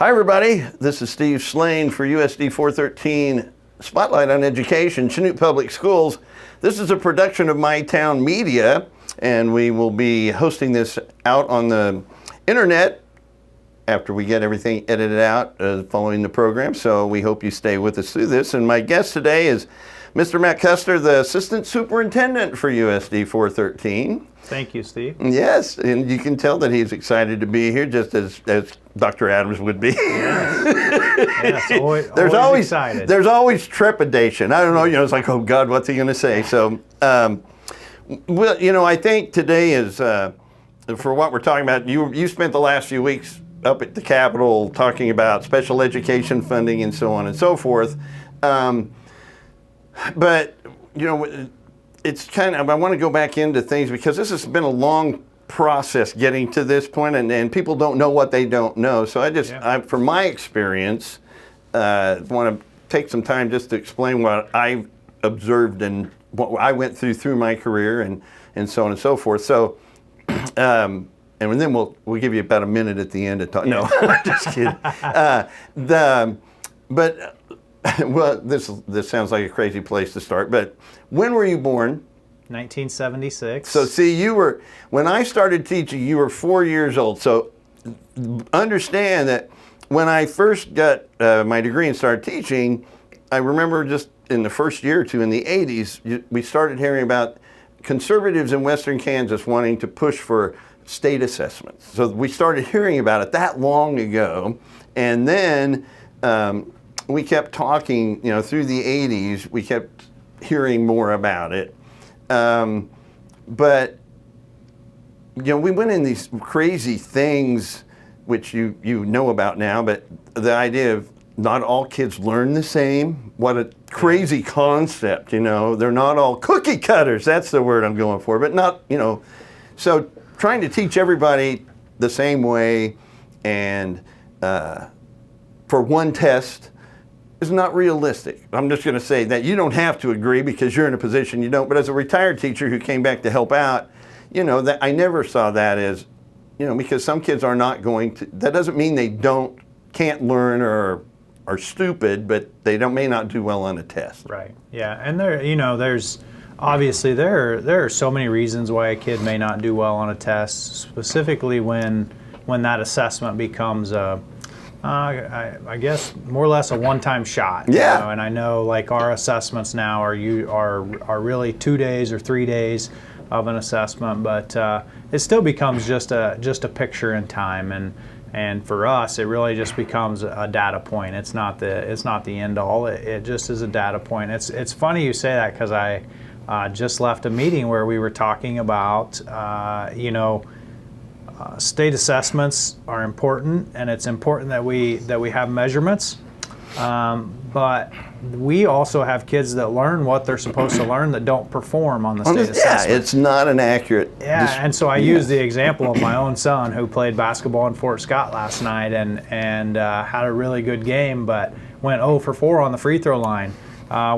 Hi everybody, this is Steve Slane for USD 413 Spotlight on Education, Chanute Public Schools. This is a production of My Town Media, and we will be hosting this out on the internet after we get everything edited out following the program, so we hope you stay with us through this. And my guest today is Mr. Koester, the Assistant Superintendent for USD 413. Thank you, Steve. Yes, and you can tell that he's excited to be here, just as Dr. Adams would be. Yes, always excited. There's always trepidation. I don't know, it's like, oh God, what's he going to say? So, well, I think today is, for what we're talking about, you spent the last few weeks up at the Capitol talking about special education funding and so on and so forth. But, it's kind of, I want to go back into things because this has been a long process getting to this point, and people don't know what they don't know. So from my experience, want to take some time just to explain what I've observed and what I went through my career and so on and so forth. So, and then we'll give you about a minute at the end to talk. No, just kidding. Well, this sounds like a crazy place to start, but when were you born? 1976. So see, when I started teaching, you were 4 years old. So understand that when I first got my degree and started teaching, I remember just in the first year or two in the 80s, we started hearing about conservatives in Western Kansas wanting to push for state assessments. So we started hearing about it that long ago, and then we kept talking, through the 80s, we kept hearing more about it. But, we went in these crazy things, which you know about now, but the idea of not all kids learn the same, what a crazy concept, they're not all cookie cutters, that's the word I'm going for, but not, so trying to teach everybody the same way and for one test is not realistic. I'm just going to say that you don't have to agree because you're in a position you don't, but as a retired teacher who came back to help out, that I never saw that as, because some kids are not going to, that doesn't mean they can't learn or are stupid, but they may not do well on a test. Right, yeah, and there's obviously there are so many reasons why a kid may not do well on a test, specifically when that assessment becomes I guess more or less a one-time shot. Yeah. And I know like our assessments now are really 2 days or 3 days of an assessment, but it still becomes just a picture in time, and for us it really just becomes a data point. It's not the end all. It just is a data point. It's funny you say that because I just left a meeting where we were talking about state assessments are important, and it's important that we have measurements. But we also have kids that learn what they're supposed to learn that don't perform on the state assessment. Yeah, it's not an accurate. And so I use the example of my own son who played basketball in Fort Scott last night and had a really good game, but went 0 for 4 on the free throw line.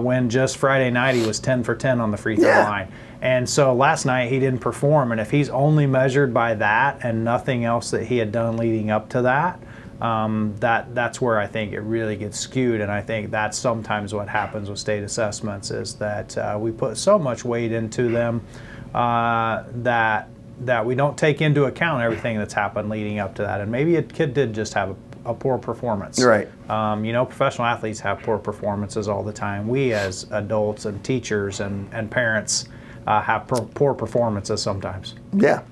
When just Friday night he was 10 for 10 on the free throw line. And so last night he didn't perform, and if he's only measured by that and nothing else that he had done leading up to that, that's where I think it really gets skewed. And I think that's sometimes what happens with state assessments is that we put so much weight into them that we don't take into account everything that's happened leading up to that. And maybe a kid did just have a poor performance. Right. Professional athletes have poor performances all the time. We as adults and teachers and parents have poor performances sometimes. Yeah,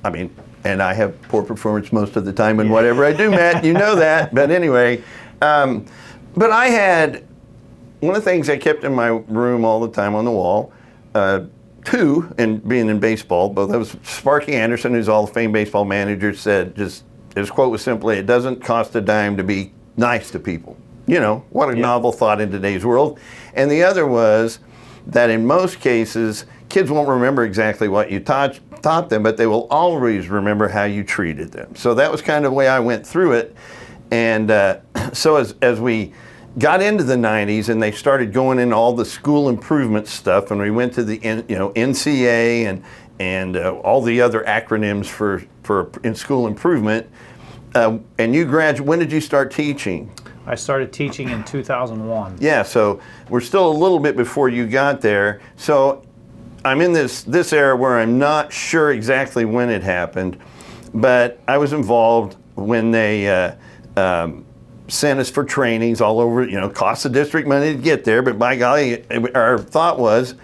and I have poor performance most of the time in whatever I do, Matt, you know that. But anyway, but I had, one of the things I kept in my room all the time on the wall, two, and being in baseball, both that was Sparky Anderson, who's Hall of Fame baseball manager, said, his quote was simply, "It doesn't cost a dime to be nice to people." What a novel thought in today's world. And the other was that in most cases, kids won't remember exactly what you taught them, but they will always remember how you treated them. So that was kind of the way I went through it. And so as we got into the 90s and they started going into all the school improvement stuff, and we went to the NCA and all the other acronyms for in school improvement, and you graduated, when did you start teaching? I started teaching in 2001. Yeah, so we're still a little bit before you got there. So I'm in this era where I'm not sure exactly when it happened, but I was involved when they sent us for trainings all over, cost the district money to get there, but by golly, our thought was,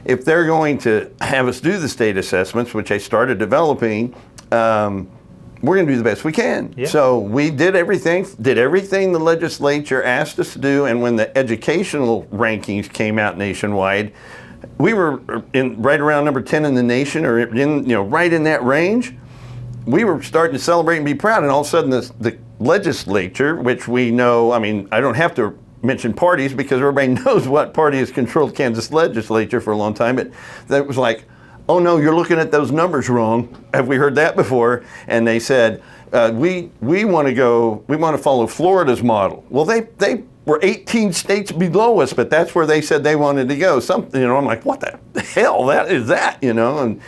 if they're going to have us do the state assessments, which I started developing, we're going to do the best we can. Yeah. So we did everything the legislature asked us to do, and when the educational rankings came out nationwide, we were right around number 10 in the nation, or right in that range. We were starting to celebrate and be proud, and all of a sudden the legislature, which we know, I don't have to mention parties because everybody knows what party has controlled Kansas legislature for a long time, but that was like, oh no, you're looking at those numbers wrong. Have we heard that before? And they said, we want to follow Florida's model. Well, they were 18 states below us, but that's where they said they wanted to go. I'm like, what the hell is that? And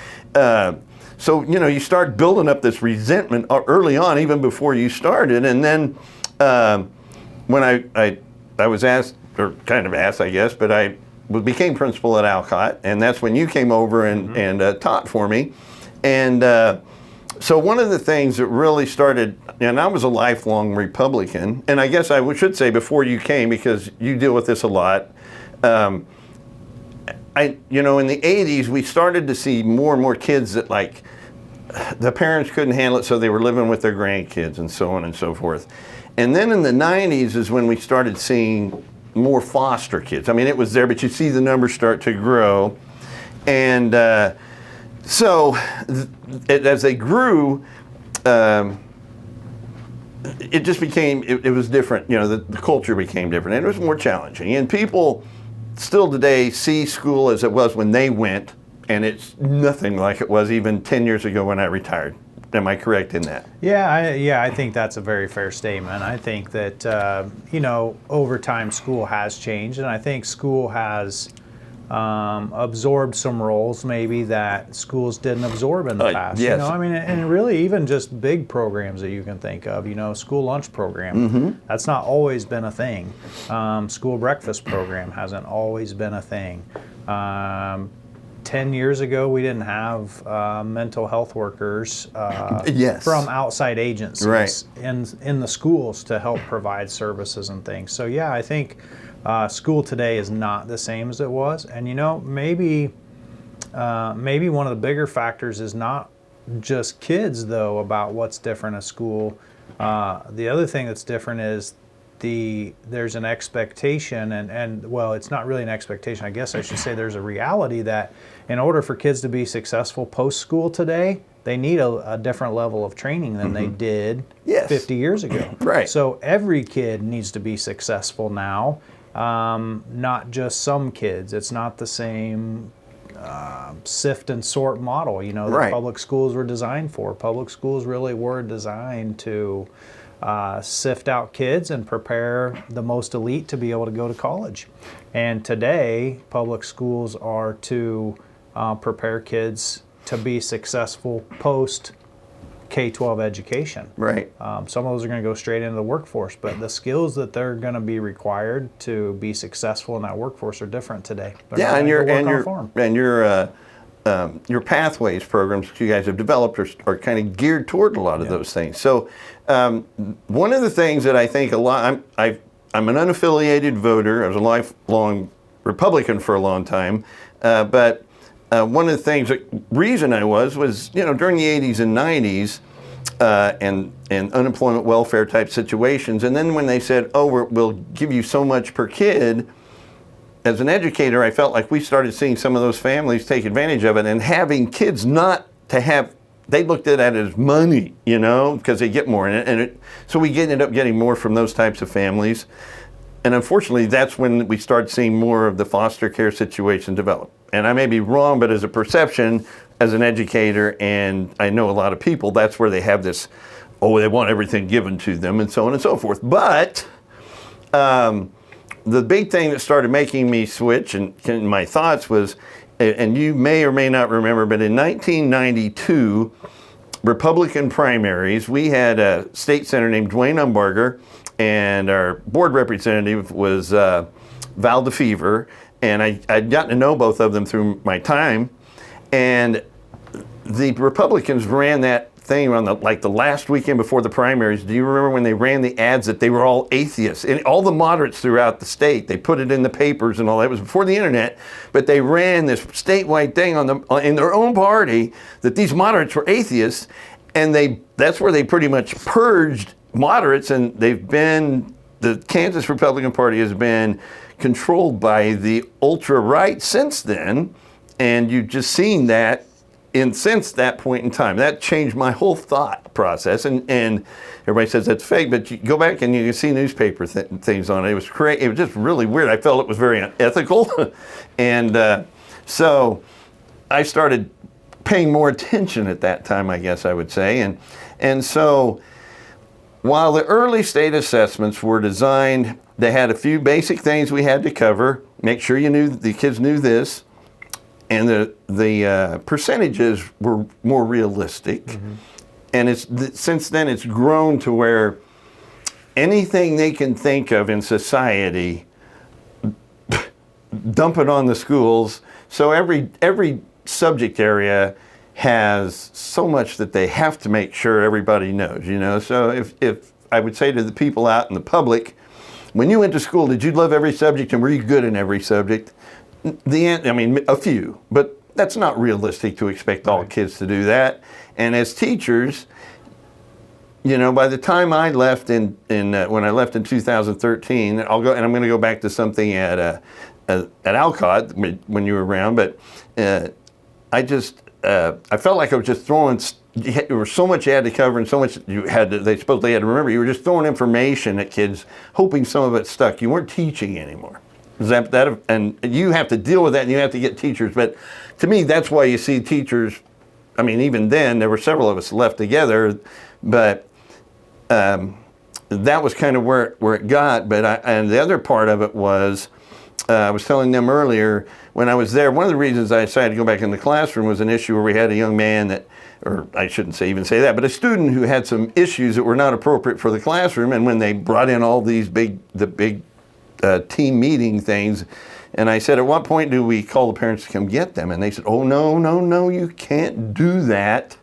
so you start building up this resentment early on, even before you started. And then when I was asked, or kind of asked, I guess, but I became principal at Alcott, and that's when you came over and taught for me. And so one of the things that really started, and I was a lifelong Republican, and I guess I should say before you came, because you deal with this a lot, in the 80s, we started to see more and more kids that the parents couldn't handle it, so they were living with their grandkids and so on and so forth. And then in the 90s is when we started seeing more foster kids. It was there, but you see the numbers start to grow. And so as they grew, it just became, it was different. The culture became different, and it was more challenging. And people still today see school as it was when they went, and it's nothing like it was even 10 years ago when I retired. Am I correct in that? Yeah, I think that's a very fair statement. I think that, over time school has changed, and I think school has absorbed some roles maybe that schools didn't absorb in the past. Yes. And really even just big programs that you can think of, school lunch program, that's not always been a thing. School breakfast program hasn't always been a thing. 10 years ago, we didn't have mental health workers from outside agencies in the schools to help provide services and things. So yeah, I think school today is not the same as it was. And maybe one of the bigger factors is not just kids, though, about what's different at school. The other thing that's different is there's an expectation, and well, it's not really an expectation. I guess I should say there's a reality that in order for kids to be successful post-school today, they need a different level of training than they did 50 years ago. Right. So every kid needs to be successful now, not just some kids. It's not the same sift and sort model, that public schools were designed for. Public schools really were designed to sift out kids and prepare the most elite to be able to go to college. And today, public schools are to prepare kids to be successful post K-12 education. Right. Some of those are going to go straight into the workforce, but the skills that they're going to be required to be successful in that workforce are different today. Your pathways programs that you guys have developed are kind of geared toward a lot of those things. So one of the things that I think a lot, I'm an unaffiliated voter. I was a lifelong Republican for a long time, but one of the things, reason I was during the 80s and 90s and unemployment welfare type situations, and then when they said, we'll give you so much per kid, as an educator, I felt like we started seeing some of those families take advantage of it, and having kids not to have, they looked at it as money, because they get more in it. And so we ended up getting more from those types of families. And unfortunately, that's when we started seeing more of the foster care situation develop. And I may be wrong, but as a perception, as an educator, and I know a lot of people, that's where they have this, they want everything given to them, and so on and so forth. But the big thing that started making me switch and my thoughts was, and you may or may not remember, but in 1992, Republican primaries. We had a state senator named Dwayne Umbarger, and our board representative was Val DeFever, and I'd gotten to know both of them through my time, and the Republicans ran that thing on the last weekend before the primaries. Do you remember when they ran the ads that they were all atheists? And all the moderates throughout the state, they put it in the papers and all that. It was before the internet, but they ran this statewide thing in their own party that these moderates were atheists, and that's where they pretty much purged moderates, and the Kansas Republican Party has been controlled by the ultra-right since then, and you've just seen that since that point in time. That changed my whole thought process, and everybody says that's fake, but you go back and you can see newspaper things on it. It was it was just really weird. I felt it was very unethical, and so I started paying more attention at that time, I guess I would say, and so while the early state assessments were designed, they had a few basic things we had to cover. Make sure the kids knew this. And the percentages were more realistic, and since then it's grown to where anything they can think of in society, dump it on the schools. So every subject area has so much that they have to make sure everybody knows. So if I would say to the people out in the public, when you went to school, did you love every subject and were you good in every subject? A few, but that's not realistic to expect all kids to do that. And as teachers, by the time I left when I left in 2013, I'm going to go back to something at Alcott when you were around, but I felt like I was just throwing. There was so much you had to cover and so much they supposedly had to remember. You were just throwing information at kids, hoping some of it stuck. You weren't teaching anymore. And you have to deal with that, and you have to get teachers. But to me, that's why you see teachers. Even then, there were several of us left together, but that was kind of where it got. And the other part of it was, I was telling them earlier, when I was there, one of the reasons I decided to go back in the classroom was an issue where we had a young man or I shouldn't even say that, but a student who had some issues that were not appropriate for the classroom. And when they brought in all these big team meeting things, and I said, at what point do we call the parents to come get them? And they said, oh, no, you can't do that.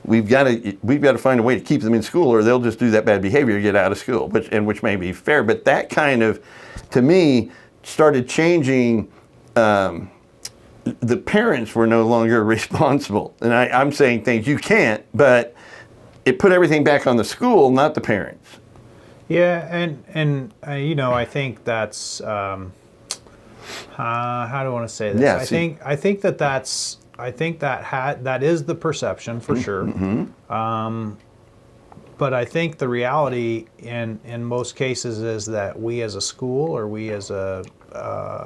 We've got to find a way to keep them in school, or they'll just do that bad behavior and get out of school, which may be fair. But that kind of, to me, started changing. The parents were no longer responsible. And I'm saying things you can't, but it put everything back on the school, not the parents. Yeah, and I think that's how do I want to say this? Yeah, I think that is the perception for sure. But I think the reality in most cases is that we as a school or we as a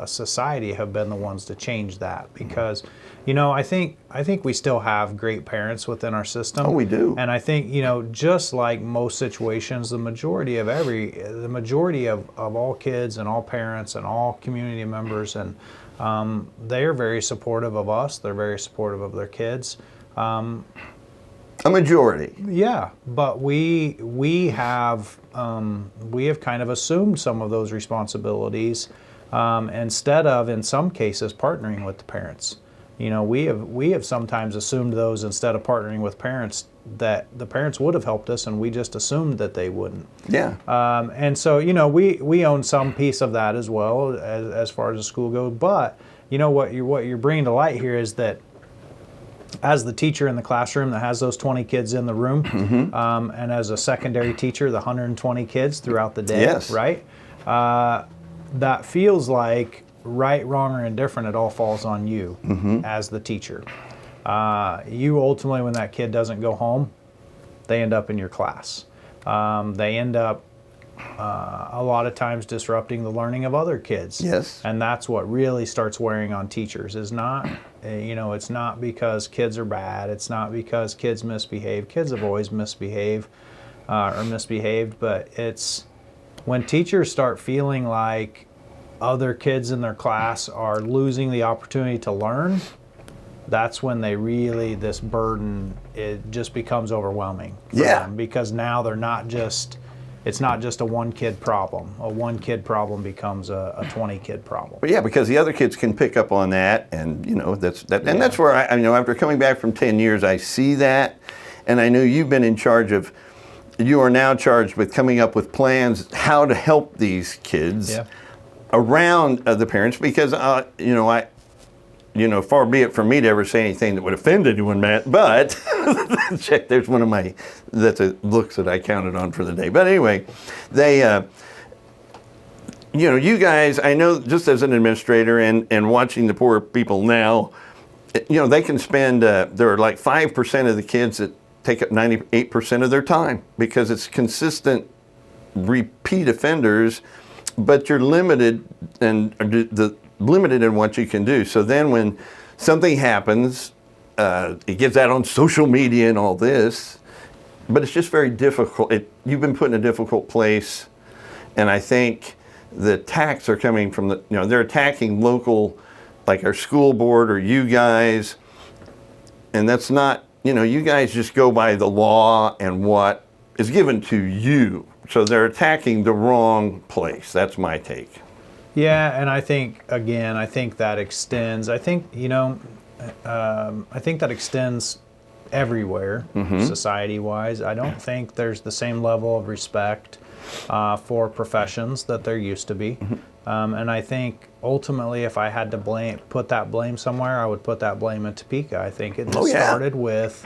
society have been the ones to change that, because I think we still have great parents within our system. Oh, we do. And I think just like most situations, the majority of all kids and all parents and all community members, and they are very supportive of us. They're very supportive of their kids. A majority. Yeah, but we have kind of assumed some of those responsibilities instead of, in some cases, partnering with the parents. We have sometimes assumed those instead of partnering with parents, that the parents would have helped us, and we just assumed that they wouldn't. Yeah. And so we own some piece of that as well as far as the school goes. But what you're bringing to light here is that, as the teacher in the classroom that has those 20 kids in the room, and as a secondary teacher, the 120 kids throughout the day, yes. Right? That feels like right, wrong, or indifferent, it all falls on you as the teacher. You ultimately, when that kid doesn't go home, they end up in your class. They end up a lot of times disrupting the learning of other kids. Yes. And that's what really starts wearing on teachers. Is not, it's not because kids are bad. It's not because kids misbehave. Kids have always misbehaved, but it's when teachers start feeling like other kids in their class are losing the opportunity to learn, that's when they really, this burden, it just becomes overwhelming for Yeah. them, because now they're not just, it's not just a one kid problem. A one kid problem becomes a 20 kid problem. But yeah, because the other kids can pick up on that, and and that's where I after coming back from 10 years, I see that, and I know you've been in charge of. You are now charged with coming up with plans how to help these kids around the parents, because far be it from me to ever say anything that would offend anyone, Matt, but check, there's one of my looks that I counted on for the day. But anyway, they you guys, I know, just as an administrator and watching the poor people now, they can spend there are like 5% of the kids that take up 98% of their time, because it's consistent repeat offenders, but you're limited limited in what you can do. So then when something happens, it gets out on social media and all this, but it's just very difficult. You've been put in a difficult place, and I think the attacks are coming from they're attacking local, like our school board or you guys, and that's not, you guys just go by the law and what is given to you. So they're attacking the wrong place. That's my take. Yeah, and I think, again, that extends. I think that extends everywhere, society-wise. I don't think there's the same level of respect for professions that there used to be. And I think ultimately, if I had to put that blame somewhere, I would put that blame in Topeka. I think it started with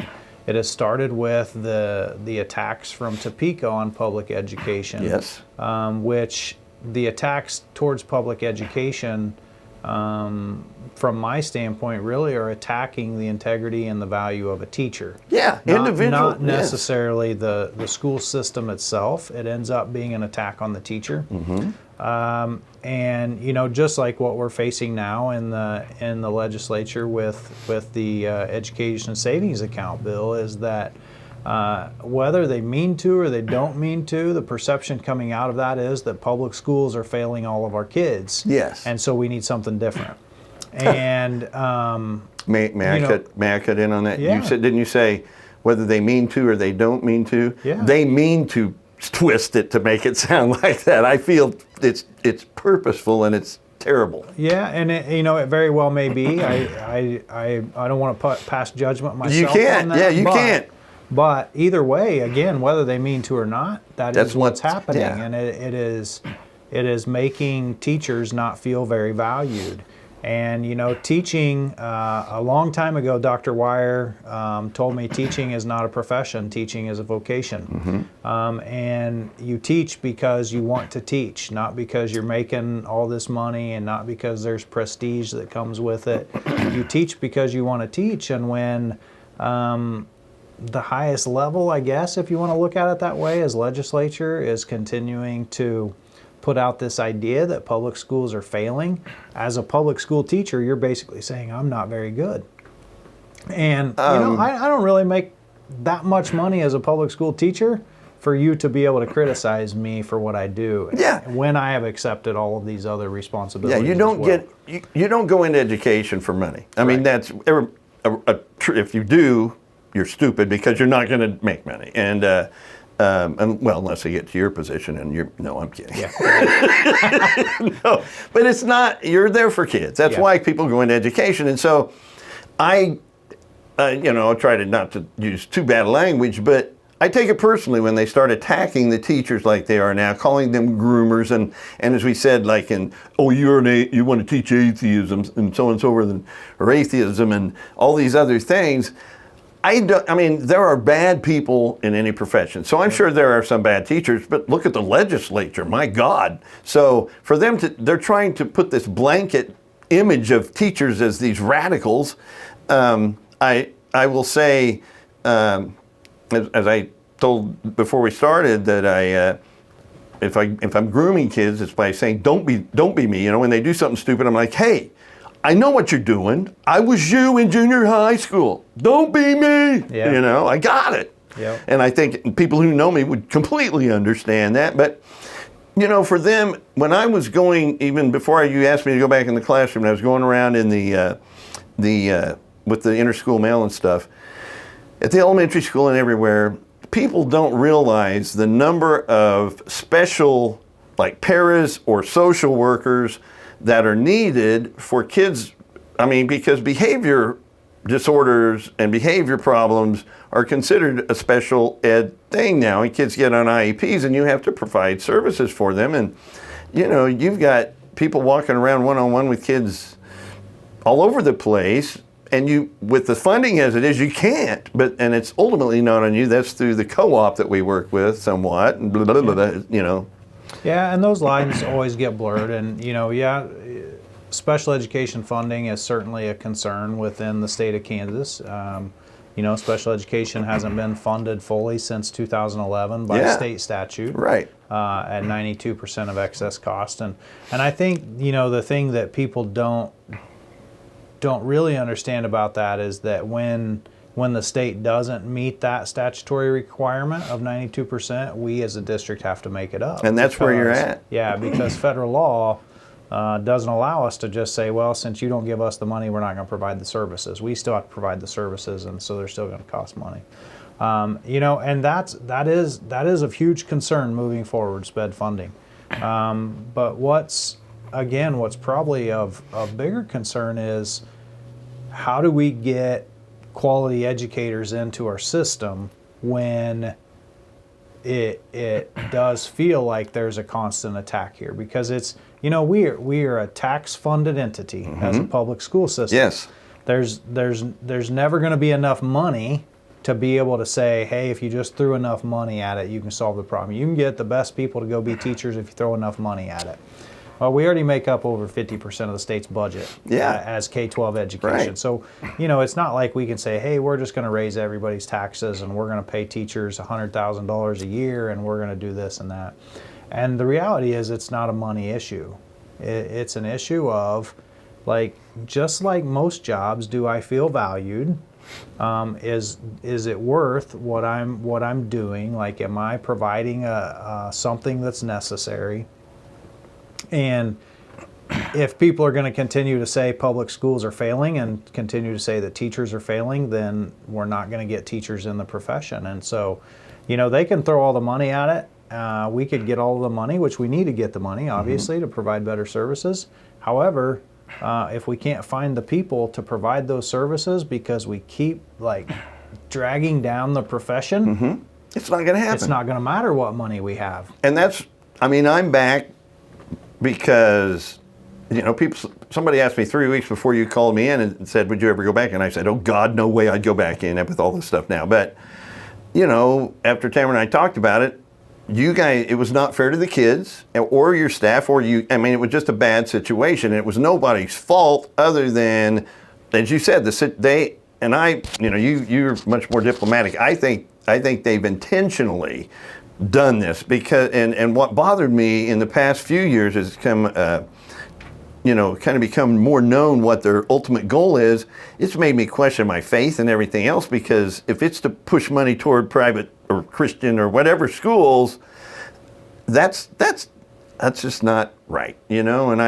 the attacks from Topeka on public education. Yes. Which the attacks towards public education, from my standpoint, really are attacking the integrity and the value of a teacher. Yeah, individual. Not necessarily the school system itself. It ends up being an attack on the teacher. And just like what we're facing now in the legislature with the education savings account bill, is that whether they mean to or they don't mean to, the perception coming out of that is that public schools are failing all of our kids. Yes. And so we need something different. And may I cut in on that? Yeah. Didn't you say whether they mean to or they don't mean to? Yeah. They mean to twist it to make it sound like that. I feel it's purposeful and it's terrible. Yeah, and it very well may be. I don't want to pass judgment myself. You can't. On that, Yeah, you can't. But either way, again, whether they mean to or not, that's what's happening, yeah. and it is making teachers not feel very valued. And teaching, a long time ago, Dr. Wire told me teaching is not a profession, teaching is a vocation. And you teach because you want to teach, not because you're making all this money and not because there's prestige that comes with it. You teach because you want to teach, and when the highest level, I guess, if you want to look at it that way, as legislature is continuing to put out this idea that public schools are failing. As a public school teacher, you're basically saying, I'm not very good. And I don't really make that much money as a public school teacher for you to be able to criticize me for what I do. Yeah. When I have accepted all of these other responsibilities. Yeah, you don't you don't go into education for money. I mean, that's if you do, you're stupid, because you're not going to make money. And well, unless they get to your position, and no, I'm kidding. Yeah. No, but it's not. You're there for kids. That's why people go into education. And so, I try to not to use too bad language, but I take it personally when they start attacking the teachers like they are now, calling them groomers, and as we said, like you want to teach atheism and so on and so forth, or atheism and all these other things. I mean, there are bad people in any profession. So I'm sure there are some bad teachers, but look at the legislature, my God. So for them they're trying to put this blanket image of teachers as these radicals. I will say, as I told before we started, that if I'm grooming kids, it's by saying, don't be me. When they do something stupid, I'm like, hey, I know what you're doing. I was you in junior high school. Don't be me. Yeah. I got it. Yep. And I think people who know me would completely understand that. But, for them, when I was going, even before you asked me to go back in the classroom, I was going around in the with the inter-school mail and stuff, at the elementary school and everywhere, people don't realize the number of special, like paras or social workers that are needed for kids. I mean, because behavior disorders and behavior problems are considered a special ed thing now, and kids get on IEPs and you have to provide services for them. And you know, you've got people walking around one-on-one with kids all over the place, and you, with the funding as it is, you can't. And it's ultimately not on you. That's through the co-op that we work with somewhat, and blah, blah, blah, blah, you know. Yeah, and those lines always get blurred, and you know, yeah, special education funding is certainly a concern within the state of Kansas. You know, special education hasn't been funded fully since 2011 by state statute. Right. At 92% of excess cost, and I think, you know, the thing that people don't really understand about that is that when the state doesn't meet that statutory requirement of 92%, we as a district have to make it up. And that's where you're at. Yeah, because federal law doesn't allow us to just say, well, since you don't give us the money, we're not going to provide the services. We still have to provide the services, and so they're still going to cost money. You know, and that is of huge concern moving forward, SPED funding. But what's probably of bigger concern is, how do we get quality educators into our system when it does feel like there's a constant attack here? Because it's, you know, we are a tax-funded entity as a public school system. Yes. There's never going to be enough money to be able to say, hey, if you just threw enough money at it, you can solve the problem. You can get the best people to go be teachers if you throw enough money at it. Well, we already make up over 50% of the state's budget as K-12 education. Right. So, you know, it's not like we can say, hey, we're just going to raise everybody's taxes and we're going to pay teachers $100,000 a year and we're going to do this and that. And the reality is, it's not a money issue. It's an issue of, like, just like most jobs, do I feel valued? Is it worth what I'm doing? Like, am I providing something that's necessary? And if people are going to continue to say public schools are failing and continue to say that teachers are failing, then we're not going to get teachers in the profession. And so, you know, they can throw all the money at it. We could get all the money, which we need to get the money, obviously, to provide better services. However, if we can't find the people to provide those services because we keep, like, dragging down the profession, it's not going to happen. It's not going to matter what money we have. And that's, I mean, I'm back because, you know, somebody asked me 3 weeks before you called me in and said, would you ever go back? And I said, oh God, no way I'd go back in with all this stuff now. But, you know, after Tamara and I talked about it, you guys, it was not fair to the kids or your staff or you. I mean, it was just a bad situation. It was nobody's fault other than, as you said, they and I, you know, you're much more diplomatic. I think they've intentionally done this because, and what bothered me in the past few years has come, you know, kind of become more known what their ultimate goal is. It's made me question my faith and everything else, because if it's to push money toward private or Christian or whatever schools, that's just not right, you know. And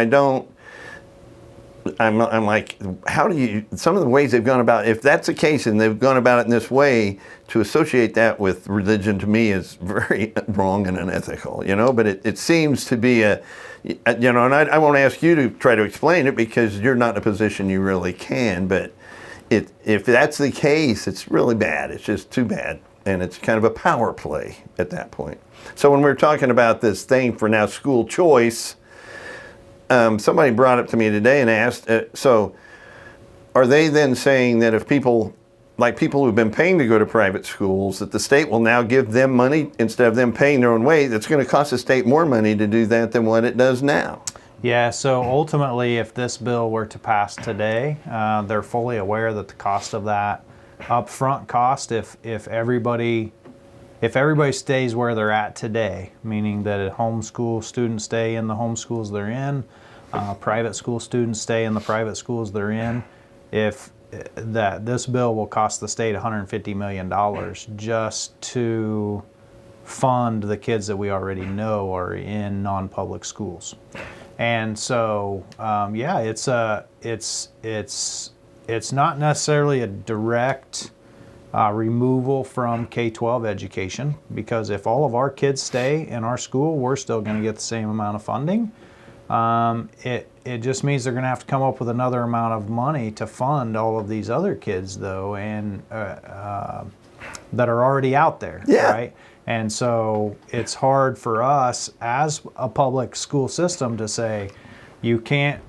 I'm like, how do you, some of the ways they've gone about, if that's the case and they've gone about it in this way, to associate that with religion to me is very wrong and unethical, you know. But it seems to be you know, and I won't ask you to try to explain it because you're not in a position you really can, but if that's the case, it's really bad. It's just too bad. And it's kind of a power play at that point. So when we're talking about this thing for now, school choice, somebody brought up to me today and asked, so are they then saying that if people who've been paying to go to private schools, that the state will now give them money instead of them paying their own way? That's going to cost the state more money to do that than what it does now. Yeah, so ultimately, if this bill were to pass today, they're fully aware that the cost of that upfront cost, if everybody stays where they're at today, meaning that homeschool students stay in the homeschools they're in, private school students stay in the private schools they're in, this bill will cost the state $150 million just to fund the kids that we already know are in non-public schools. And so, yeah, it's it's not necessarily a direct removal from K-12 education, because if all of our kids stay in our school, we're still going to get the same amount of funding. It just means they're going to have to come up with another amount of money to fund all of these other kids, though, and that are already out there, right? And so it's hard for us as a public school system to say, you can't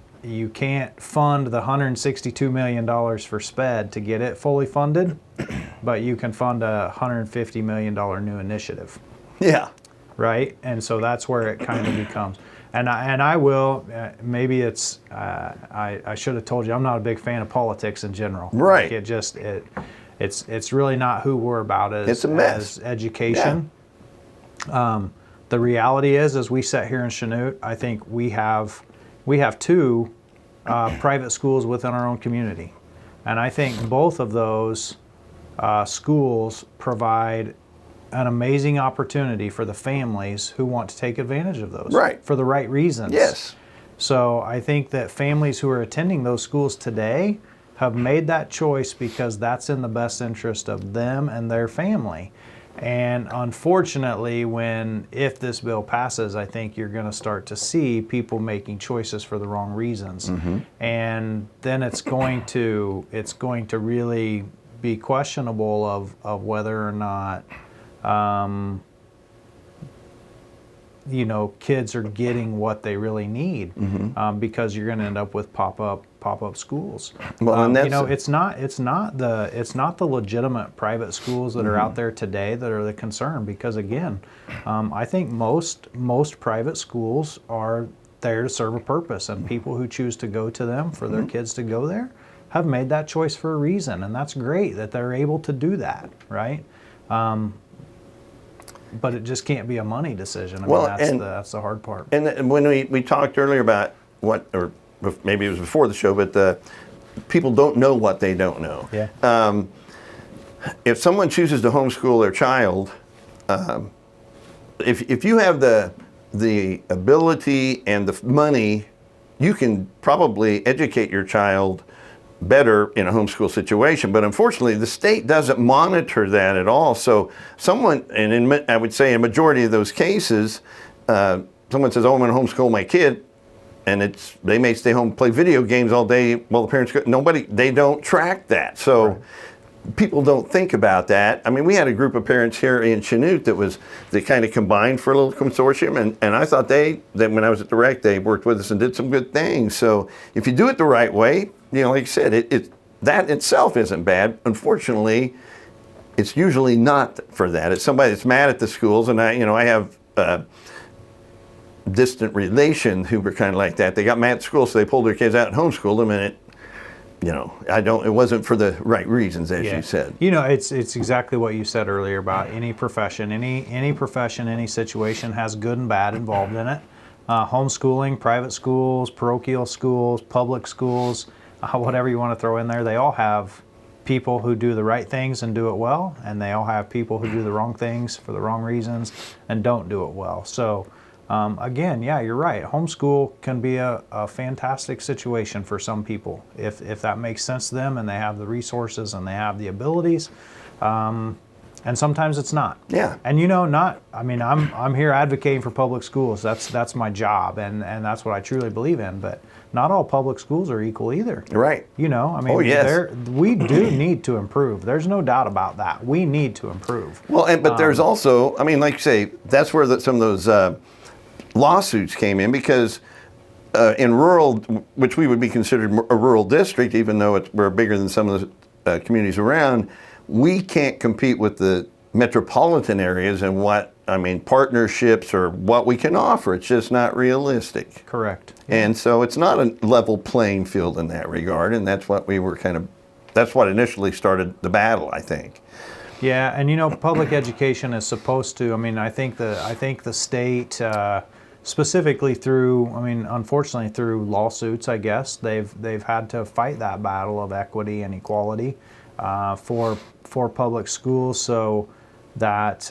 fund the $162 million for SPED to get it fully funded, but you can fund a $150 million new initiative. Yeah. Right? And so that's where it kind of becomes. And I will, maybe it's, I should have told you, I'm not a big fan of politics in general. Right. Like it's really not who we're about it's a mess. as education. Yeah. The reality is, as we sit here in Chanute, I think we have two private schools within our own community. And I think both of those schools provide an amazing opportunity for the families who want to take advantage of those. Right. For the right reasons. Yes. So I think that families who are attending those schools today have made that choice because that's in the best interest of them and their family. And unfortunately, if this bill passes, I think you're going to start to see people making choices for the wrong reasons. Mm-hmm. And then it's going to really be questionable of whether or not kids are getting what they really need, because you're going to end up with pop-up schools. Well, and that's it's not the legitimate private schools that are out there today that are the concern, because again, I think most private schools are there to serve a purpose, and people who choose to go to them for their kids to go there have made that choice for a reason, and that's great that they're able to do that, right? But it just can't be a money decision. I mean, that's the hard part. And when we talked earlier about or maybe it was before the show, but people don't know what they don't know. Yeah. If someone chooses to homeschool their child, if you have the ability and the money, you can probably educate your child better in a homeschool situation, but unfortunately the state doesn't monitor that at all. So I would say in a majority of those cases, someone says, oh, I'm going to homeschool my kid, and they may stay home and play video games all day while the parents they don't track that. So right. People don't think about that. I mean, we had a group of parents here in Chanute they kind of combined for a little consortium, and I thought that when I was at the rec, they worked with us and did some good things. So if you do it the right way, like you said, that itself isn't bad. Unfortunately, it's usually not for that. It's somebody that's mad at the schools, and I have distant relations who were kind of like that. They got mad at school, so they pulled their kids out and homeschooled them, and it wasn't for the right reasons, as you said. It's exactly what you said earlier about any profession. Any profession, any situation has good and bad involved in it. Homeschooling, private schools, parochial schools, public schools, whatever you want to throw in there, they all have people who do the right things and do it well, and they all have people who do the wrong things for the wrong reasons and don't do it well. So again, yeah, you're right. Homeschool can be a fantastic situation for some people if that makes sense to them and they have the resources and they have the abilities. And sometimes it's not. Yeah. And I'm here advocating for public schools. That's my job, and that's what I truly believe in. But not all public schools are equal either. Right. Oh, yes. We do need to improve. There's no doubt about that. We need to improve. Well, but there's also, like you say, that's where some of those lawsuits came in, because in rural, which we would be considered a rural district, even though we're bigger than some of the communities around, we can't compete with the metropolitan areas and partnerships or what we can offer. It's just not realistic. Correct. Yeah. And so it's not a level playing field in that regard, and that's what that's what initially started the battle, I think. Yeah, and public education is supposed to, I think the state, specifically unfortunately through lawsuits, I guess, they've had to fight that battle of equity and equality for public schools, so that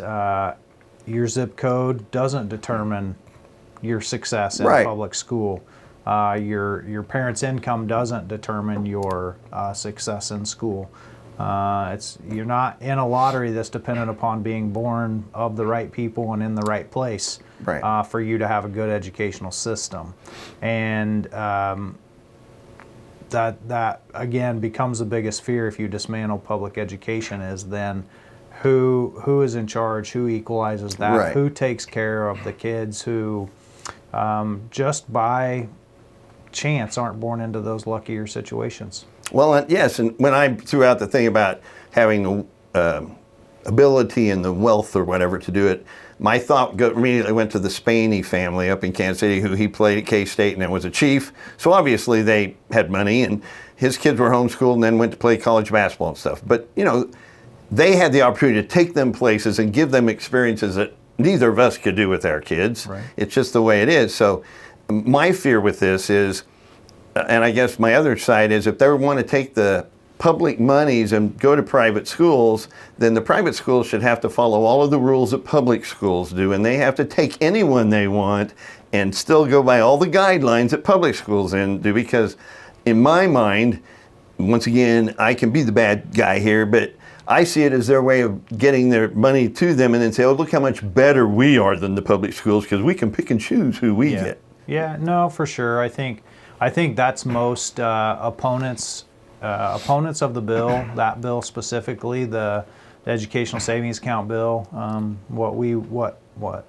your zip code doesn't determine your success in right. public school. Your parents' income doesn't determine your success in school. You're not in a lottery that's dependent upon being born of the right people and in the right place, Right. for you to have a good educational system. And that again becomes the biggest fear if you dismantle public education, is then who is in charge, who equalizes that, Right. who takes care of the kids who just by chance aren't born into those luckier situations. Well, yes, and when I threw out the thing about having the ability and the wealth or whatever to do it, my thought immediately went to the Spaney family up in Kansas City, who he played at K-State and was a chief. So obviously they had money, and his kids were homeschooled and then went to play college basketball and stuff. But, you know, they had the opportunity to take them places and give them experiences that neither of us could do with our kids. Right. It's just the way it is. So my fear with this is, and I guess my other side is, if they want to take the public monies and go to private schools, then the private schools should have to follow all of the rules that public schools do, and they have to take anyone they want and still go by all the guidelines that public schools do, because in my mind, once again, I can be the bad guy here, but I see it as their way of getting their money to them and then say, oh, look how much better we are than the public schools, because we can pick and choose who we get. Yeah, no, for sure. I think that's most opponents of the bill, that bill specifically, the educational savings account bill. What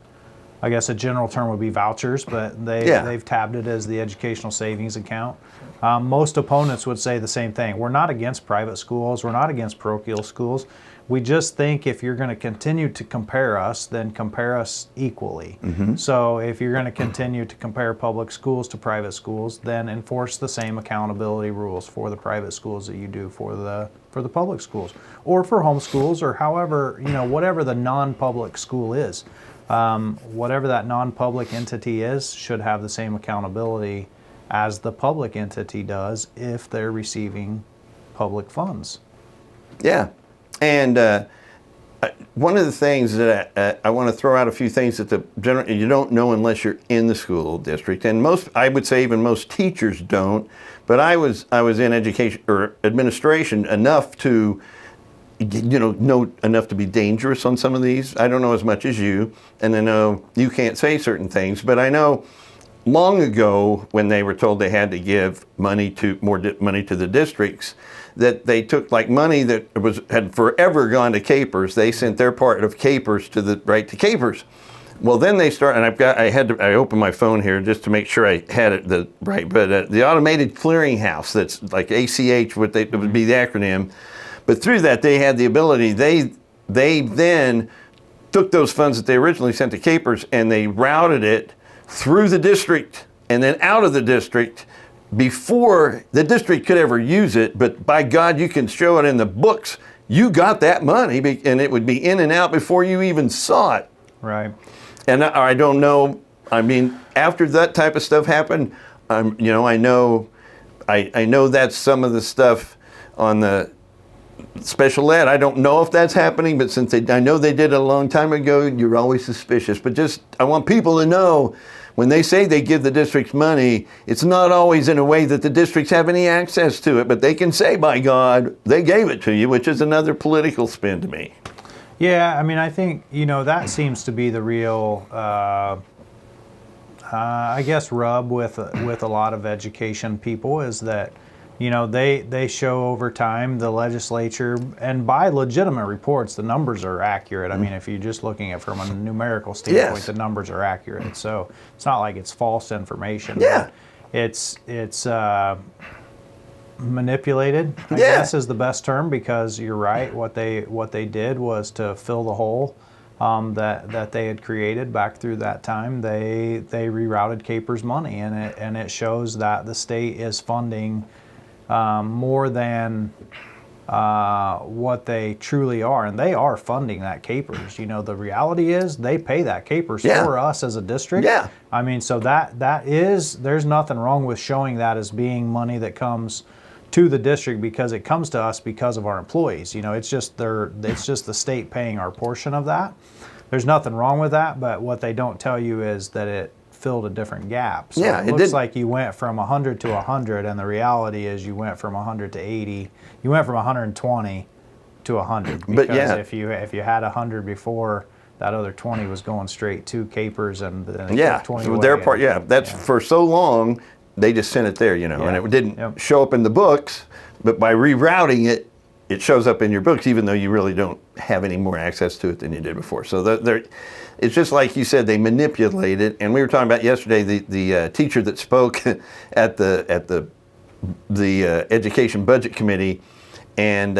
I guess a general term would be vouchers, but they've tabbed it as the educational savings account. Most opponents would say the same thing. We're not against private schools. We're not against parochial schools. We just think if you're going to continue to compare us, then compare us equally. Mm-hmm. So if you're going to continue to compare public schools to private schools, then enforce the same accountability rules for the private schools that you do for the public schools, or for homeschools, or however, whatever the non-public school is. Whatever that non-public entity is should have the same accountability as the public entity does if they're receiving public funds. Yeah. And one of the things that I want to throw out a few things that you don't know unless you're in the school district, and I would say even most teachers don't. But I was in education or administration enough to know enough to be dangerous on some of these. I don't know as much as you, and I know you can't say certain things, but I know long ago when they were told they had to give more money to the districts, that they took like money that had forever gone to Capers. They sent their part of Capers right to Capers. Well, then they start, and I opened my phone here just to make sure I had it right. But the automated clearinghouse, that's like ACH, it would be the acronym. But through that, they had the ability. They then took those funds that they originally sent to Capers and they routed it through the district and then out of the district before the district could ever use it. But by God, you can show it in the books. You got that money, and it would be in and out before you even saw it. Right. And I don't know. I mean, after that type of stuff happened, I know that's some of the stuff on the special ed. I don't know if that's happening, but since I know they did it a long time ago, you're always suspicious. But I want people to know, when they say they give the districts money, it's not always in a way that the districts have any access to it, but they can say, by God, they gave it to you, which is another political spin to me. Yeah, I mean, I think, that seems to be the real, I guess, rub with a lot of education people, is that, they show over time the legislature, and by legitimate reports, the numbers are accurate. I mean, if you're just looking at it from a numerical standpoint, Yes. the numbers are accurate. So it's not like it's false information. Yeah. It's manipulated, I guess is the best term, because you're right. What they did was to fill the hole that they had created back through that time. They rerouted Capers money, and it shows that the state is funding more than what they truly are, and they are funding that Capers. The reality is they pay that Capers for us as a district. Yeah. I mean, so there's nothing wrong with showing that as being money that comes to the district, because it comes to us because of our employees. It's just the state paying our portion of that. There's nothing wrong with that, but what they don't tell you is that it filled a different gap. So Yeah, it it looks did. like you went from 100 to 100, and the reality is you went from 100 to 80. You went from 120 to 100. Because But yeah. if you had 100 before, that other 20 was going straight to capers, and then they Yeah, took 20 so away. their part. Yeah, that's Yeah. for so long they just sent it there, and Yeah. it didn't Yep. show up in the books. But by rerouting it, it shows up in your books, even though you really don't have any more access to it than you did before. So it's just like you said, they manipulate it. And we were talking about yesterday the teacher that spoke at the education budget committee, and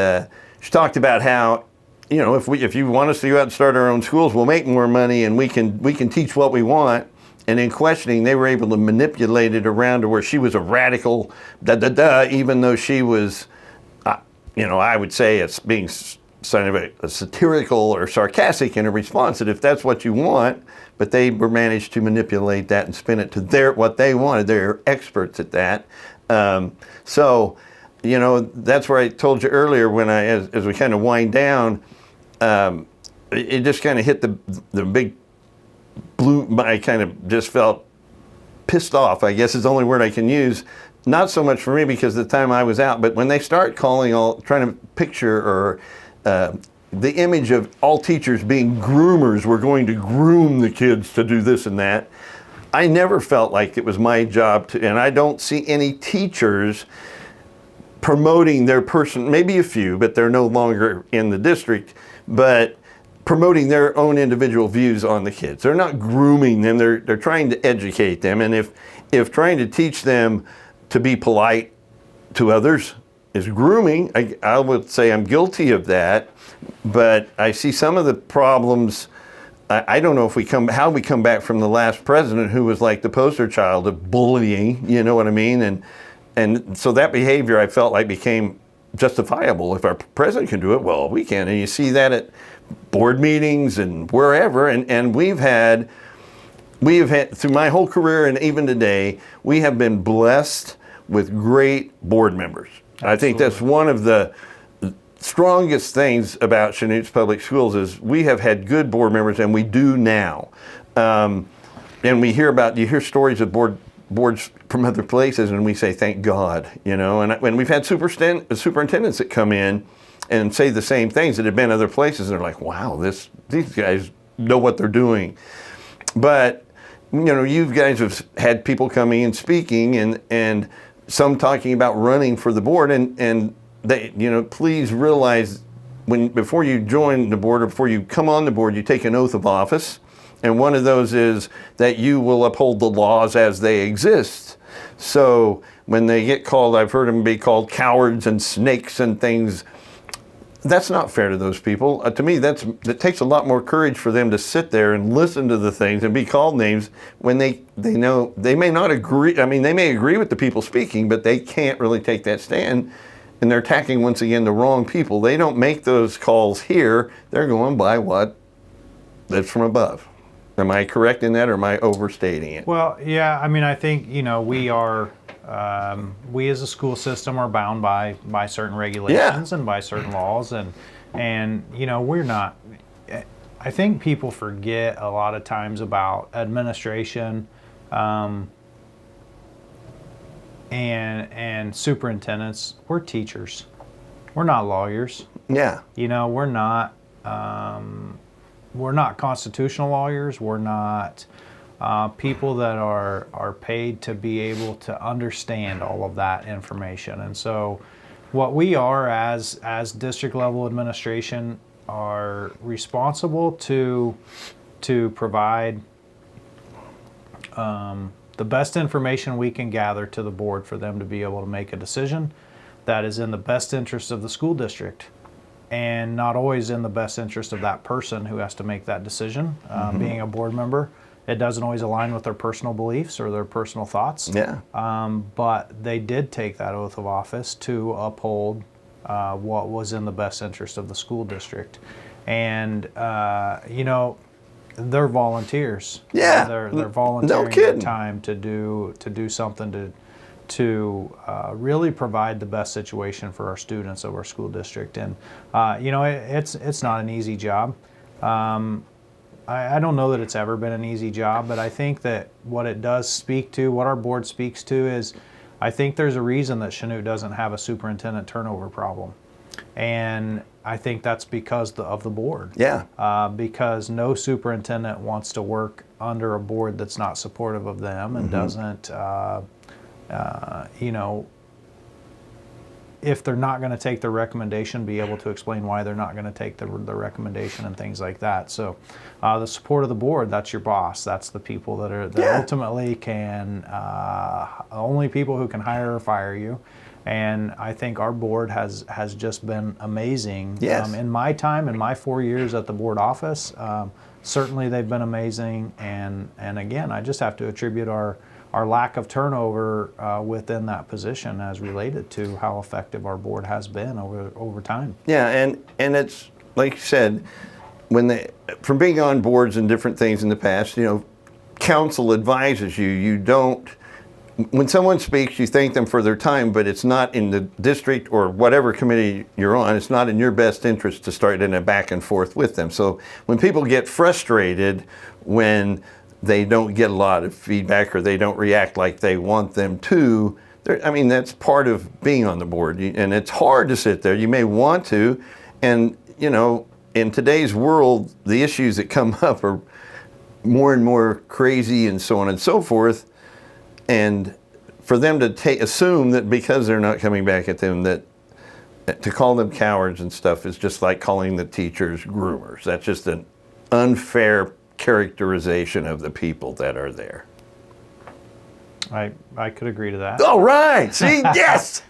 she talked about how, if you want us to go out and start our own schools, we'll make more money and we can teach what we want. And in questioning, they were able to manipulate it around to where she was a radical, even though she was, I would say it's being sort of a satirical or sarcastic in a response, that if that's what you want, but they were managed to manipulate that and spin it to what they wanted. They're experts at that. So, that's where I told you earlier when as we kind of wind down, it just kind of hit the big blue. I kind of just felt pissed off, I guess is the only word I can use. Not so much for me because the time I was out, but when they start trying to picture or the image of all teachers being groomers, we're going to groom the kids to do this and that. I never felt like it was my job to, and I don't see any teachers promoting their person, maybe a few, but they're no longer in the district, but promoting their own individual views on the kids. They're not grooming them, they're trying to educate them. And if trying to teach them to be polite to others is grooming, I would say I'm guilty of that, but I see some of the problems. I don't know how we come back from the last president, who was like the poster child of bullying, you know what I mean? And so that behavior I felt like became justifiable. If our president can do it, well, we can. And you see that at board meetings and wherever. And we have had, through my whole career and even today, we have been blessed with great board members. Absolutely. I think that's one of the strongest things about Chanute Public Schools is we have had good board members, and we do now. And you hear stories of boards from other places, and we say, thank God, and when we've had superintendents that come in and say the same things that have been other places, and they're like, wow, these guys know what they're doing. But, you guys have had people coming and speaking, and some talking about running for the board, and they, please realize before you join the board or before you come on the board, you take an oath of office. And one of those is that you will uphold the laws as they exist. So when they get called, I've heard them be called cowards and snakes and things. That's not fair to those people. To me, that takes a lot more courage for them to sit there and listen to the things and be called names when they know they may not agree. I mean, they may agree with the people speaking, but they can't really take that stand. And they're attacking, once again, the wrong people. They don't make those calls here. They're going by that's from above. Am I correct in that, or am I overstating it? Well, yeah, I mean, I think, we are, we as a school system are bound by certain regulations and by certain laws, and we're not, I think people forget a lot of times about administration and superintendents. We're teachers. We're not lawyers. Yeah. We're not constitutional lawyers. We're not people that are paid to be able to understand all of that information. And so what we are as district level administration are responsible to provide the best information we can gather to the board for them to be able to make a decision that is in the best interest of the school district, and not always in the best interest of that person who has to make that decision. Being a board member, it doesn't always align with their personal beliefs or their personal thoughts. Yeah. But they did take that oath of office to uphold what was in the best interest of the school district. And, they're volunteers. Yeah. They're volunteering their time to do something to really provide the best situation for our students of our school district. And it's not an easy job. I don't know that it's ever been an easy job, but I think that what it does speak to, what our board speaks to, is I think there's a reason that Chanute doesn't have a superintendent turnover problem. And I think that's because of the board. Yeah. Because no superintendent wants to work under a board that's not supportive of them and doesn't, if they're not going to take the recommendation, be able to explain why they're not going to take the recommendation and things like that. So the support of the board, that's your boss. That's the people that ultimately can, only people who can hire or fire you. And I think our board has just been amazing. Yes. In my time, in my 4 years at the board office, certainly they've been amazing. And again, I just have to attribute our lack of turnover within that position as related to how effective our board has been over time. Yeah, and it's like you said, from being on boards and different things in the past, council advises you. You don't. When someone speaks, you thank them for their time, but it's not in the district or whatever committee you're on, it's not in your best interest to start in a back and forth with them. So when people get frustrated when they don't get a lot of feedback or they don't react like they want them to, that's part of being on the board. And it's hard to sit there. You may want to, and in today's world, the issues that come up are more and more crazy and so on and so forth. And for them to assume that because they're not coming back at them, that to call them cowards and stuff is just like calling the teachers groomers. That's just an unfair characterization of the people that are there. I could agree to that. All right. See, yes.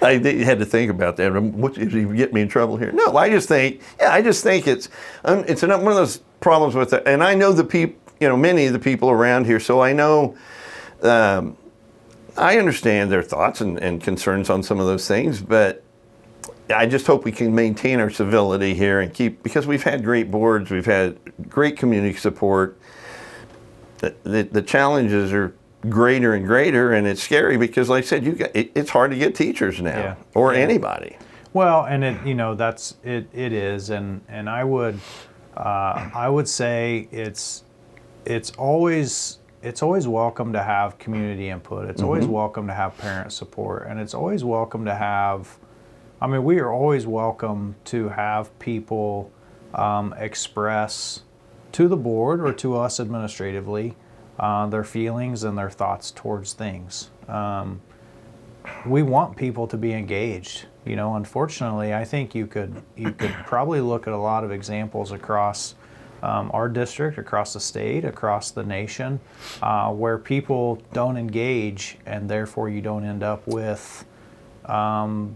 I had to think about that. What if you get me in trouble here? No, I just think it's one of those problems with it. And I know the people, many of the people around here, so I know. I understand their thoughts and concerns on some of those things, but I just hope we can maintain our civility here and because we've had great boards, we've had great community support. The challenges are greater and greater, and it's scary because, like I said, it's hard to get teachers now or anybody. Well, and it is, and I would say it's always welcome to have community input. It's always welcome to have parent support, and it's always welcome to have. We are always welcome to have people express to the board or to us administratively their feelings and their thoughts towards things. We want people to be engaged. Unfortunately, I think you could probably look at a lot of examples across our district, across the state, across the nation, where people don't engage, and therefore you don't end up with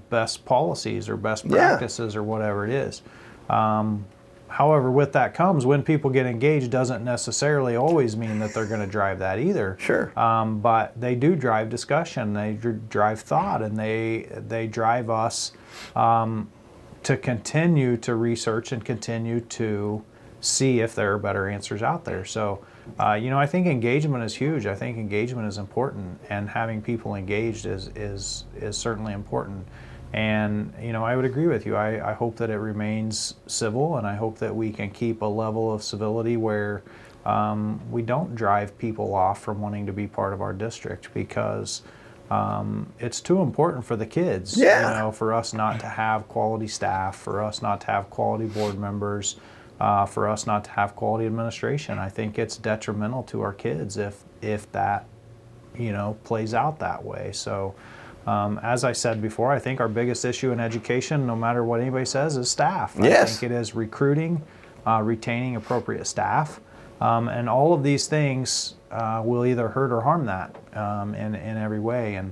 best policies or best practices or whatever it is. However, with that comes when people get engaged doesn't necessarily always mean that they're going to drive that either. Sure. But they do drive discussion, they drive thought, and they drive us to continue to research and continue to see if there are better answers out there. So, I think engagement is huge. I think engagement is important, and having people engaged is certainly important. And, I would agree with you. I hope that it remains civil, and I hope that we can keep a level of civility where we don't drive people off from wanting to be part of our district, because it's too important for the kids, for us not to have quality staff, for us not to have quality board members, for us not to have quality administration. I think it's detrimental to our kids if that, plays out that way. So, as I said before, I think our biggest issue in education, no matter what anybody says, is staff. Yes. I think it is recruiting, retaining appropriate staff, and all of these things will either hurt or harm that in every way. And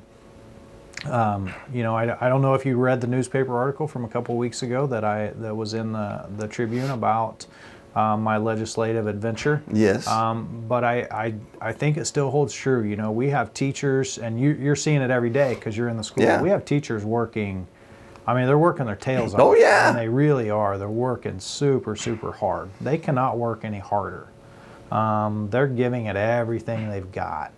I don't know if you read the newspaper article from a couple weeks ago that was in the Tribune about my legislative adventure. Yes. But I think it still holds true. We have teachers, and you're seeing it every day because you're in the school. Yeah. We have teachers working. They're working their tails off. Oh, yeah. And they really are. They're working super, super hard. They cannot work any harder. They're giving it everything they've got,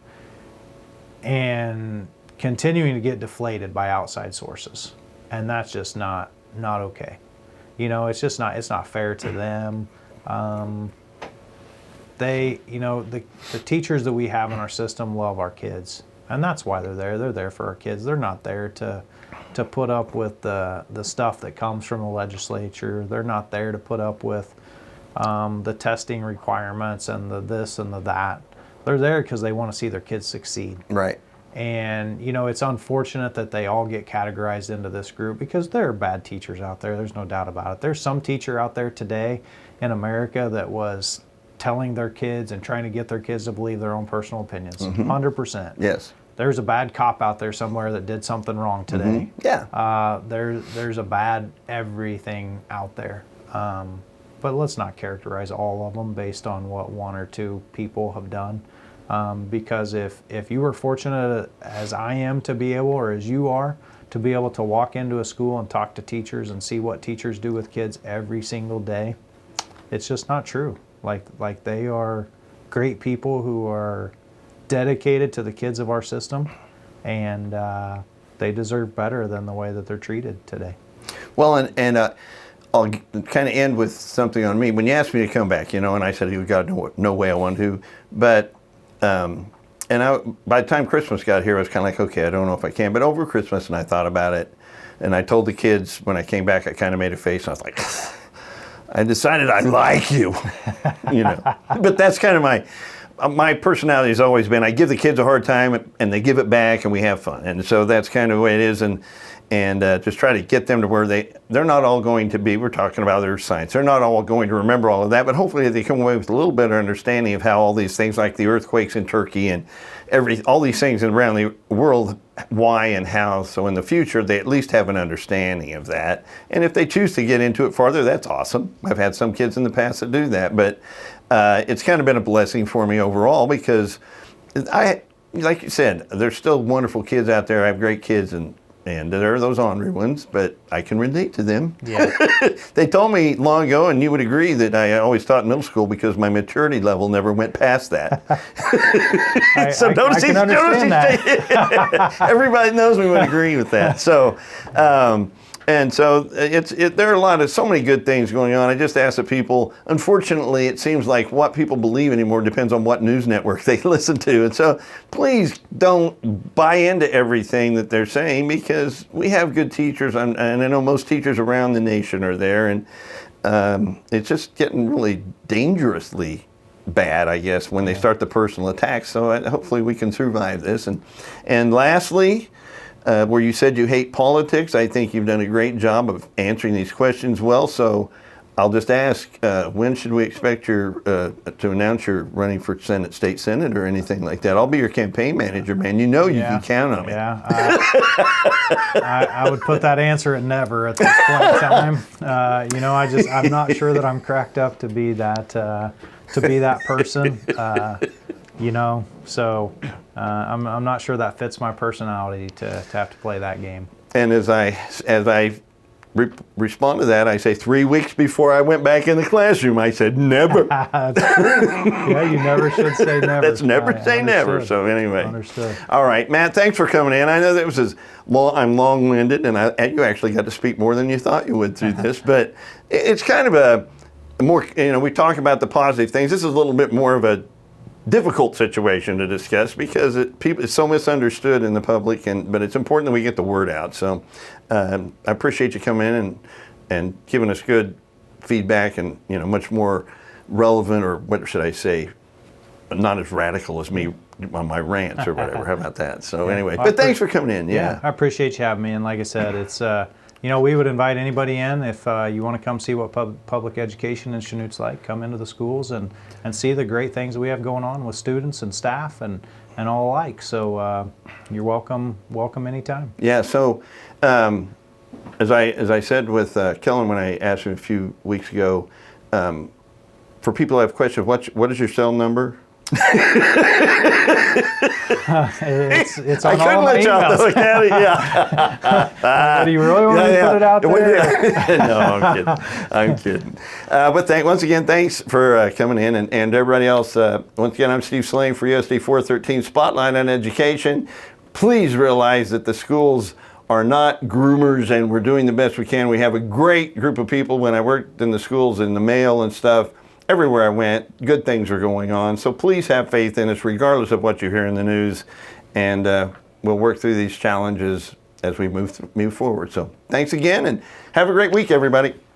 and continuing to get deflated by outside sources, and that's just not okay. It's just not fair to them. they, the teachers that we have in our system love our kids, and that's why they're there. They're there for our kids. They're not there to put up with the stuff that comes from the legislature. They're not there to put up with the testing requirements and the this and the that. They're there because they want to see their kids succeed. Right. And, it's unfortunate that they all get categorized into this group because there are bad teachers out there. There's no doubt about it. There's some teacher out there today in America that was telling their kids and trying to get their kids to believe their own personal opinions. 100%. Yes. There's a bad cop out there somewhere that did something wrong today. Yeah. There's a bad everything out there. But let's not characterize all of them based on what one or two people have done. Because if you were fortunate as I am to be able, or as you are, to be able to walk into a school and talk to teachers and see what teachers do with kids every single day, it's just not true. Like they are great people who are dedicated to the kids of our system, and they deserve better than the way that they're treated today. Well, and I'll kind of end with something on me. When you asked me to come back, and I said, God, no way I want to. But, by the time Christmas got here, I was kind of like, okay, I don't know if I can. But over Christmas, and I thought about it, and I told the kids when I came back, I kind of made a face, and I was like, I decided I like you, But that's kind of my personality has always been, I give the kids a hard time, and they give it back, and we have fun. And so that's kind of the way it is. And just try to get them to where they're not all going to be, we're talking about their science, they're not all going to remember all of that, but hopefully they come away with a little better understanding of how all these things like the earthquakes in Turkey and all these things around the world, why and how, so in the future they at least have an understanding of that. And if they choose to get into it farther, that's awesome. I've had some kids in the past that do that, but it's kind of been a blessing for me overall because like you said, there's still wonderful kids out there. I have great kids, and there are those ornery ones, but I can relate to them. Yeah. They told me long ago, and you would agree, that I always taught in middle school because my maturity level never went past that. I can understand that. Everybody knows we would agree with that. So, there are so many good things going on. I just ask that people, unfortunately, it seems like what people believe anymore depends on what news network they listen to. And so please don't buy into everything that they're saying, because we have good teachers, and I know most teachers around the nation are there, and it's just getting really dangerously bad, I guess, when they start the personal attacks. So hopefully we can survive this. And lastly, where you said you hate politics, I think you've done a great job of answering these questions well. So I'll just ask, when should we expect to announce you're running for state senate or anything like that? I'll be your campaign manager, man. You can count on me. Yeah, I would put that answer at never at this point in time. I'm not sure that I'm cracked up to be that person. So I'm not sure that fits my personality to have to play that game. And as I respond to that, I say 3 weeks before I went back in the classroom, I said never. That's true. Yeah, you never should say never. That's never say never. So anyway. Understood. All right, Matt, thanks for coming in. I know that was I'm long-winded, and you actually got to speak more than you thought you would through this, but it's kind of a more, we talk about the positive things. This is a little bit more of a difficult situation to discuss because it's so misunderstood in the public, but it's important that we get the word out. So I appreciate you coming in and giving us good feedback, and much more relevant, or what should I say, not as radical as me on my rants or whatever. How about that? So anyway, but thanks for coming in. Yeah, I appreciate you having me. And like I said, it's we would invite anybody in if you want to come see what public education in Chanute's like. Come into the schools and see the great things that we have going on with students and staff and all alike. So you're welcome anytime. Yeah. So as I said with Kellen when I asked him a few weeks ago, for people who have questions, what is your cell number? It's on I couldn't all let my you off the hook, emails. yeah. Do you really want me to put it out there? No, I'm kidding. But once again, thanks for coming in, and everybody else. Once again, I'm Steve Slane for USD 413 Spotlight on Education. Please realize that the schools are not groomers, and we're doing the best we can. We have a great group of people. When I worked in the schools in the mail and stuff, everywhere I went, good things are going on. So please have faith in us, regardless of what you hear in the news. And we'll work through these challenges as we move forward. So thanks again, and have a great week, everybody.